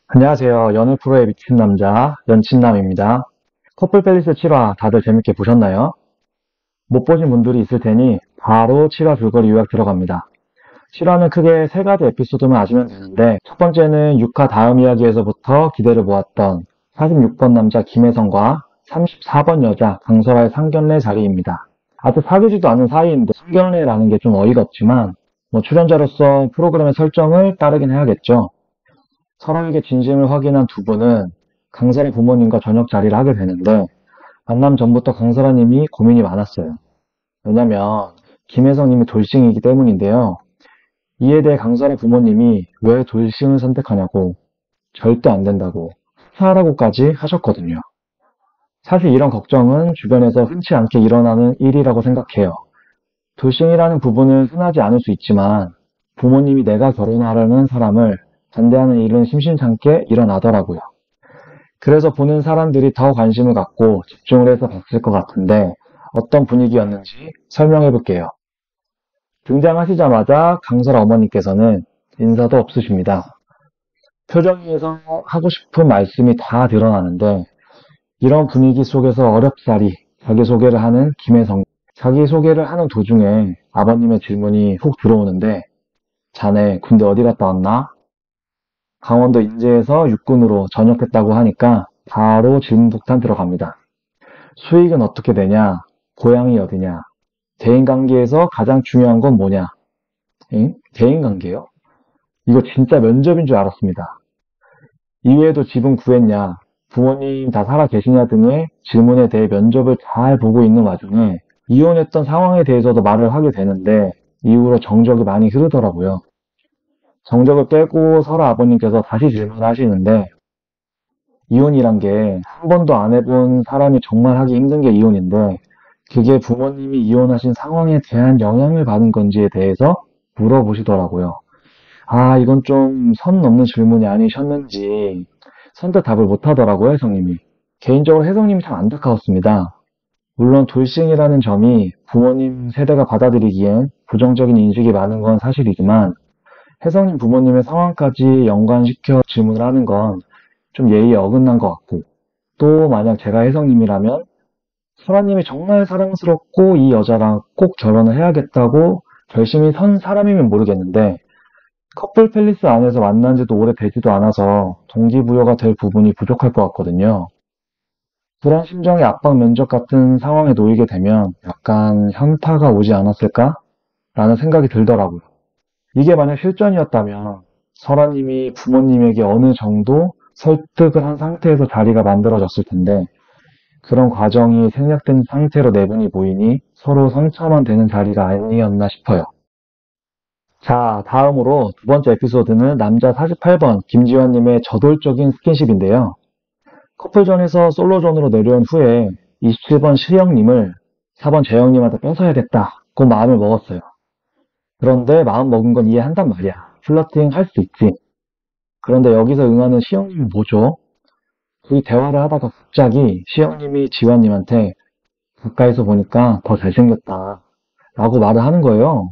안녕하세요. 연애 프로에 미친 남자, 연친남입니다. 커플 팰리스 7화 다들 재밌게 보셨나요? 못 보신 분들이 있을 테니 바로 7화 줄거리 요약 들어갑니다. 7화는 크게 세 가지 에피소드만 아시면 되는데 첫 번째는 6화 다음 이야기에서부터 기대를 모았던 46번 남자 김혜성과 34번 여자 강설아의 상견례 자리입니다. 아직 사귀지도 않은 사이인데 상견례라는 게 좀 어이가 없지만 출연자로서 프로그램의 설정을 따르긴 해야겠죠. 서로에게 진심을 확인한 두 분은 강설의 부모님과 저녁 자리를 하게 되는데 만남 전부터 강설아님이 고민이 많았어요. 왜냐면 김혜성님이 돌싱이기 때문인데요. 이에 대해 강설의 부모님이 왜 돌싱을 선택하냐고 절대 안 된다고 하라고까지 하셨거든요. 사실 이런 걱정은 주변에서 흔치 않게 일어나는 일이라고 생각해요. 돌싱이라는 부분은 흔하지 않을 수 있지만 부모님이 내가 결혼하려는 사람을 반대하는 일은 심심찮게 일어나더라고요. 그래서 보는 사람들이 더 관심을 갖고 집중을 해서 봤을 것 같은데 어떤 분위기였는지 설명해 볼게요. 등장하시자마자 강설아 어머니께서는 인사도 없으십니다. 표정에서 하고 싶은 말씀이 다 드러나는데 이런 분위기 속에서 어렵사리 자기소개를 하는 김혜성. 자기소개를 하는 도중에 아버님의 질문이 훅 들어오는데 자네 군대 어디 갔다 왔나? 강원도 인제에서 육군으로 전역했다고 하니까 바로 질문 폭탄 들어갑니다. 수익은 어떻게 되냐? 고향이 어디냐? 대인관계에서 가장 중요한 건 뭐냐? 응? 대인관계요? 이거 진짜 면접인 줄 알았습니다. 이외에도 집은 구했냐? 부모님 다 살아 계시냐 등의 질문에 대해 면접을 잘 보고 있는 와중에 이혼했던 상황에 대해서도 말을 하게 되는데 이후로 정적이 많이 흐르더라고요. 정적을 깨고 설아 아버님께서 다시 질문하시는데 이혼이란 게 한 번도 안 해본 사람이 정말 하기 힘든 게 이혼인데 그게 부모님이 이혼하신 상황에 대한 영향을 받은 건지에 대해서 물어보시더라고요. 아, 이건 좀 선 넘는 질문이 아니셨는지 선뜻 답을 못 하더라고요, 혜성님이. 개인적으로 혜성님이 참 안타까웠습니다. 물론 돌싱이라는 점이 부모님 세대가 받아들이기엔 부정적인 인식이 많은 건 사실이지만 혜성님 부모님의 상황까지 연관시켜 질문을 하는 건 좀 예의에 어긋난 것 같고 또 만약 제가 혜성님이라면 설아님이 정말 사랑스럽고 이 여자랑 꼭 결혼을 해야겠다고 결심이 선 사람이면 모르겠는데 커플 팰리스 안에서 만난 지도 오래되지도 않아서 동기부여가 될 부분이 부족할 것 같거든요. 그런 심정의 압박 면접 같은 상황에 놓이게 되면 약간 현타가 오지 않았을까? 라는 생각이 들더라고요. 이게 만약 실전이었다면 설아님이 부모님에게 어느 정도 설득을 한 상태에서 자리가 만들어졌을 텐데 그런 과정이 생략된 상태로 네 분이 모이니 서로 상처만 되는 자리가 아니었나 싶어요. 자, 다음으로 두 번째 에피소드는 남자 48번 김지환님의 저돌적인 스킨십인데요. 커플전에서 솔로전으로 내려온 후에 27번 시영님을 4번 재영님한테 뺏어야겠다고 마음을 먹었어요. 그런데 마음 먹은 건 이해한단 말이야. 플러팅 할 수 있지. 그런데 여기서 응하는 시영님이 뭐죠? 이 대화를 하다가 갑자기 시영님이 지환님한테 가까이서 보니까 더 잘생겼다 라고 말을 하는 거예요.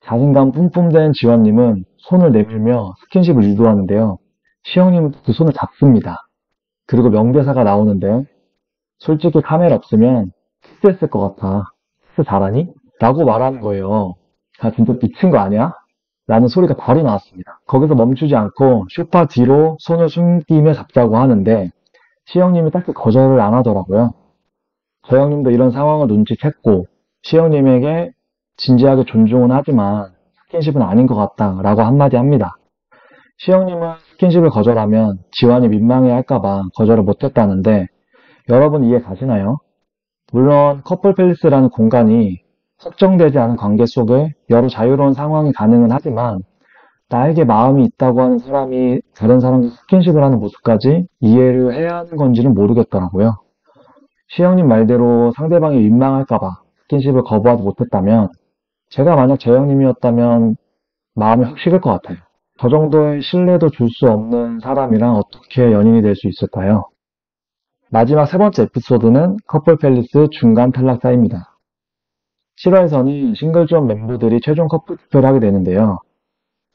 자신감 뿜뿜된 지환님은 손을 내밀며 스킨십을 유도하는데요. 시영님은 그 손을 잡습니다. 그리고 명대사가 나오는데 솔직히 카메라 없으면 키스했을 것 같아. 키스 잘하니? 라고 말하는 거예요. 아 진짜 미친 거 아니야? 라는 소리가 바로 나왔습니다. 거기서 멈추지 않고 소파 뒤로 손을 숨기며 잡자고 하는데 시영님이 딱히 거절을 안 하더라고요. 저영님도 이런 상황을 눈치챘고 시영님에게 진지하게 존중은 하지만 스킨십은 아닌 것 같다라고 한마디 합니다. 시영님은 스킨십을 거절하면 지환이 민망해 할까봐 거절을 못했다는데 여러분 이해 가시나요? 물론 커플 팰리스라는 공간이 확정되지 않은 관계 속에 여러 자유로운 상황이 가능은 하지만 나에게 마음이 있다고 하는 사람이 다른 사람과 스킨십을 하는 모습까지 이해를 해야 하는 건지는 모르겠더라고요. 시영님 말대로 상대방이 민망할까봐 스킨십을 거부하지 못했다면 제가 만약 재영님이었다면 마음이 확 식을 것 같아요. 저 정도의 신뢰도 줄 수 없는 사람이랑 어떻게 연인이 될 수 있을까요? 마지막 세 번째 에피소드는 커플 팰리스 중간 탈락사입니다. 7화에서는 싱글존 멤버들이 최종 커플 투표를 하게 되는데요.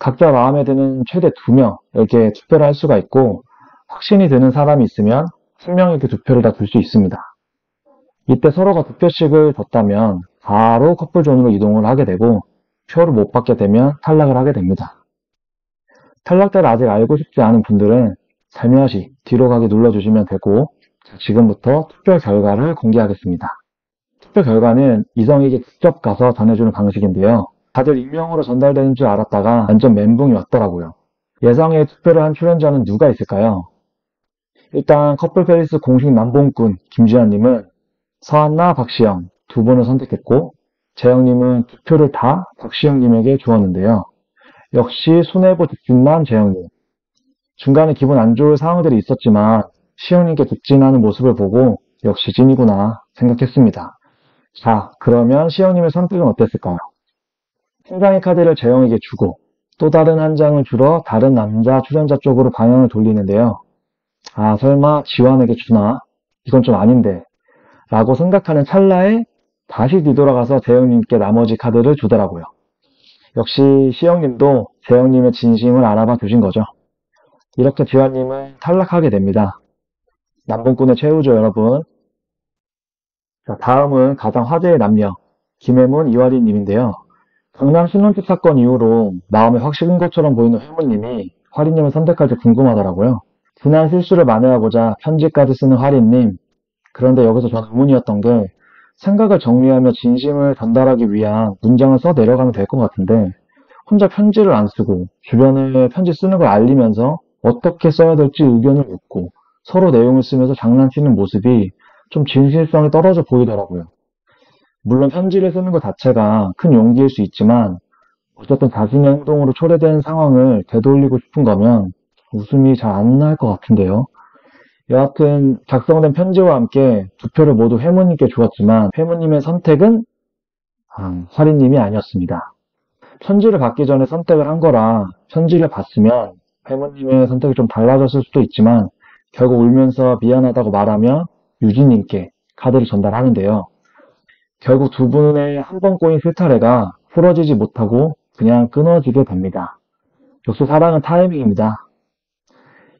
각자 마음에 드는 최대 2명에게 투표를 할 수가 있고, 확신이 드는 사람이 있으면 1명에게 투표를 다 줄 수 있습니다. 이때 서로가 투표씩을 줬다면 바로 커플존으로 이동을 하게 되고, 표를 못 받게 되면 탈락을 하게 됩니다. 탈락자를 아직 알고 싶지 않은 분들은 살며시 뒤로 가기 눌러주시면 되고, 지금부터 투표 결과를 공개하겠습니다. 투표 결과는 이성에게 직접 가서 전해주는 방식인데요. 다들 익명으로 전달되는 줄 알았다가 완전 멘붕이 왔더라고요. 예상외의 투표를 한 출연자는 누가 있을까요? 일단 커플페이스 공식 남봉꾼 김주현님은 서한나, 박시영 두 분을 선택했고, 재영님은 투표를 다 박시영님에게 주었는데요. 역시 손해보 직진남 재영님. 중간에 기분 안 좋을 상황들이 있었지만 시영님께 직진하는 모습을 보고 역시 찐이구나 생각했습니다. 자, 그러면 시영님의 선택은 어땠을까요? 한 장의 카드를 재영에게 주고 또 다른 한 장을 주러 다른 남자 출연자 쪽으로 방향을 돌리는데요. 아, 설마 지환에게 주나? 이건 좀 아닌데 라고 생각하는 찰나에 다시 뒤돌아가서 재영님께 나머지 카드를 주더라고요. 역시 시영님도 재영님의 진심을 알아봐 두신 거죠. 이렇게 지환님은 탈락하게 됩니다. 남봉꾼의 최후죠, 여러분. 자, 다음은 가장 화제의 남녀 김혜문, 이화리님인데요. 강남 신혼집 사건 이후로 마음에 확 식은 것처럼 보이는 회무님이 화리님을 선택할지 궁금하더라고요. 지난 실수를 만회하고자 편지까지 쓰는 화리님. 그런데 여기서 저는 의문이었던 게 생각을 정리하며 진심을 전달하기 위한 문장을 써 내려가면 될 것 같은데 혼자 편지를 안 쓰고 주변에 편지 쓰는 걸 알리면서 어떻게 써야 될지 의견을 묻고 서로 내용을 쓰면서 장난치는 모습이 좀 진실성이 떨어져 보이더라고요. 물론 편지를 쓰는 것 자체가 큰 용기일 수 있지만 어쨌든 자신의 행동으로 초래된 상황을 되돌리고 싶은 거면 웃음이 잘 안 날 것 같은데요. 여하튼 작성된 편지와 함께 투표를 모두 회무님께 주었지만 회무님의 선택은 화리님이 아니었습니다. 편지를 받기 전에 선택을 한 거라 편지를 받으면 회무님의 선택이 좀 달라졌을 수도 있지만 결국 울면서 미안하다고 말하며 유진님께 카드를 전달하는데요. 결국 두 분의 한 번 꼬인 실타래가 풀어지지 못하고 그냥 끊어지게 됩니다. 역시 사랑은 타이밍입니다.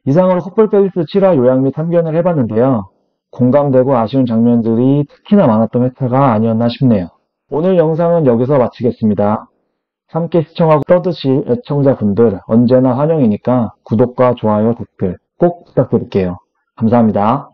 이상으로 커플페이스 7화 요약 및 참견을 해봤는데요. 공감되고 아쉬운 장면들이 특히나 많았던 회차가 아니었나 싶네요. 오늘 영상은 여기서 마치겠습니다. 함께 시청하고 떠드실 애청자분들 언제나 환영이니까 구독과 좋아요, 댓글 꼭 부탁드릴게요. 감사합니다.